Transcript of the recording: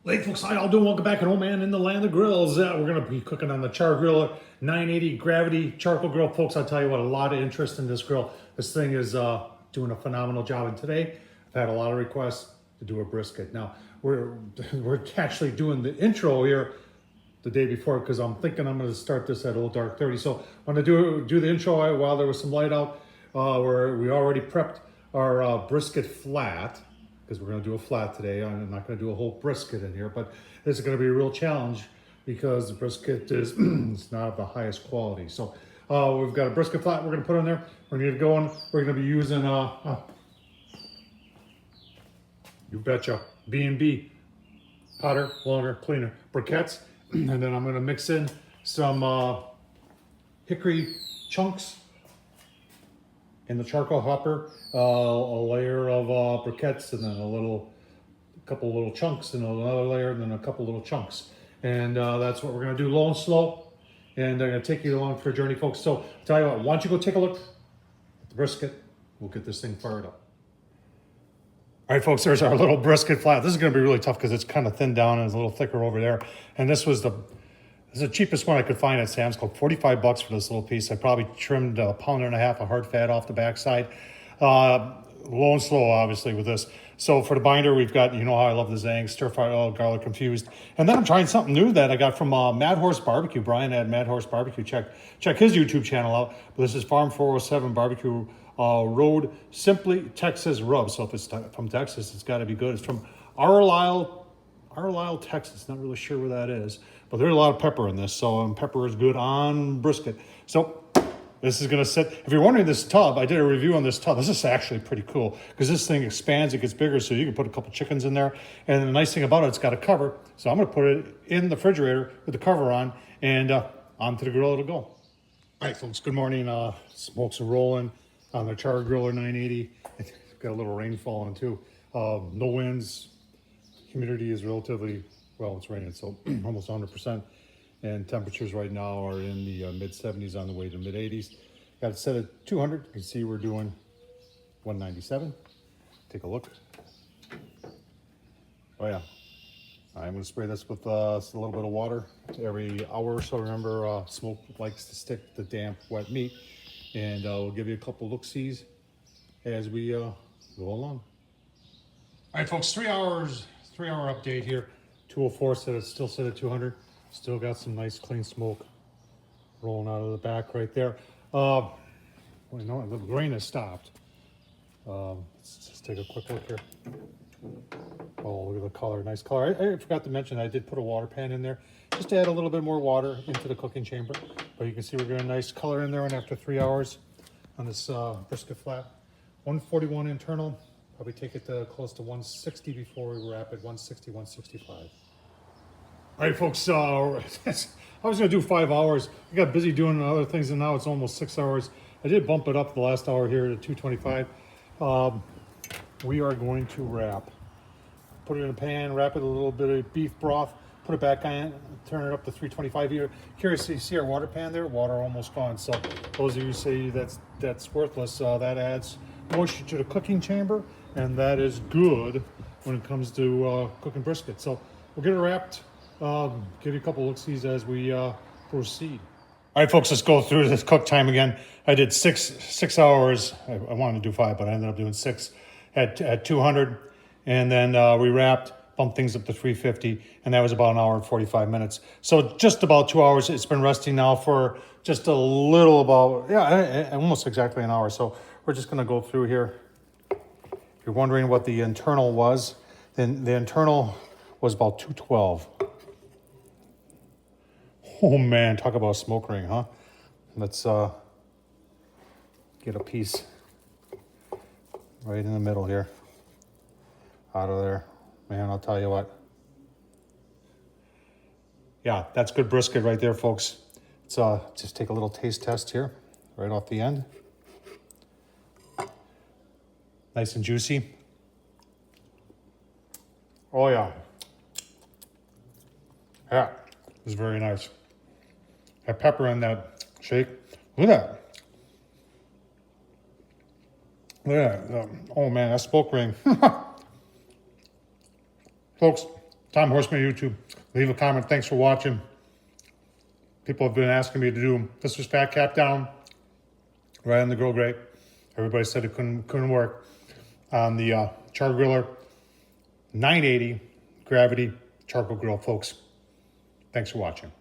Hey folks, how y'all doing? Welcome back at home, man, in the land of grills. We're gonna be cooking on the Char-Griller 980 gravity charcoal grill. Folks, I'll tell you what, a lot of interest in this grill. This thing is doing a phenomenal job, and today I've had a lot of requests to do a brisket. Now, we're actually doing the intro here the day before because I'm thinking I'm gonna start this at Old Dark 30. So I'm gonna do the intro while there was some light out, where we already prepped our brisket flat, because we're going to do a flat today. I'm not going to do a whole brisket in here, but this is going to be a real challenge because the brisket is it's not of the highest quality. So we've got a brisket flat we're going to put in there. We're going to get going. We're going to be using, you betcha, B&B hotter, longer, cleaner briquettes. And then I'm going to mix in some hickory chunks in the charcoal hopper, a layer of briquettes, and then a couple little chunks, and another layer, and then a couple little chunks. And that's what we're gonna do, low and slow. And I'm gonna take you along for a journey, folks. So I'll tell you what, why don't you go take a look at the brisket? We'll get this thing fired up. All right, folks, there's our little brisket flat. This is gonna be really tough because it's kind of thinned down and it's a little thicker over there. And this is the cheapest one I could find at Sam's Club, 45 bucks for this little piece. I probably trimmed a pound and a half of hard fat off the backside. Low and slow, obviously, with this. So for the binder, we've got, you know how I love the Zang, stir-fried oil, garlic infused. And then I'm trying something new that I got from Mad Horse Barbecue. Brian at Mad Horse Barbecue. Check his YouTube channel out. But this is Farm 407 Barbecue Road Simply Texas Rub. So if it's from Texas, it's got to be good. It's from Arlisle, Texas. Not really sure where that is. But there's a lot of pepper in this, so pepper is good on brisket. So this is gonna sit, if you're wondering, this tub, I did a review on this tub. This is actually pretty cool because this thing expands, it gets bigger, so you can put a couple chickens in there. And the nice thing about it, it's got a cover. So I'm gonna put it in the refrigerator with the cover on, and onto the grill it'll go. All right, folks, good morning. Smokes are rolling on the Char-Griller 980. It's got a little rain falling too. No winds, humidity is relatively, well, it's raining, so almost 100%. And temperatures right now are in the mid 70s on the way to mid 80s. Got it set at 200. You can see we're doing 197. Take a look. Oh yeah. I'm gonna spray this with a little bit of water every hour or so. Remember, smoke likes to stick to damp, wet meat. And we'll give you a couple look-sees as we go along. All right, folks, 3 hours, 3-hour update here. 204 said it's still set at 200. Still got some nice clean smoke rolling out of the back right there. Well, you know, the rain has stopped. Let's just take a quick look here. Oh, look at the color, nice color. I forgot to mention I did put a water pan in there just to add a little bit more water into the cooking chamber. But you can see we're getting a nice color in there, and after 3 hours on this brisket flat, 141 internal. Probably take it to close to 160 before we wrap it, 160, 165. All right, folks, I was gonna do 5 hours. I got busy doing other things, and now it's almost 6 hours. I did bump it up the last hour here to 225. We are going to wrap. Put it in a pan, wrap it with a little bit of beef broth, put it back on, turn it up to 325 here. Curious, you see our water pan there? Water almost gone. So those of you say that's worthless, that adds moisture to the cooking chamber, and that is good when it comes to cooking brisket. So we'll get it wrapped. Give you a couple look-sees as we proceed. All right, folks, let's go through this cook time again. I did six hours. I wanted to do 5, but I ended up doing 6 at 200. And then we wrapped, bumped things up to 350, and that was about an hour and 45 minutes. So just about 2 hours. It's been resting now for just a little about, almost exactly an hour. So we're just gonna go through here. If you're wondering what the internal was, then the internal was about 212. Oh man, talk about a smoke ring, huh? Let's get a piece right in the middle here. Out of there. Man, I'll tell you what. Yeah, that's good brisket right there, folks. Let's just take a little taste test here, right off the end. Nice and juicy. Oh yeah. Yeah, it's very nice. That pepper in that shake. Look at that. Look at that. Oh man, that smoke ring. Folks, Tom Horsman YouTube. Leave a comment. Thanks for watching. People have been asking me to do, this was fat cap down, right on the grill grate. Everybody said it couldn't work. On the Char-Griller 980 gravity charcoal grill, folks. Thanks for watching.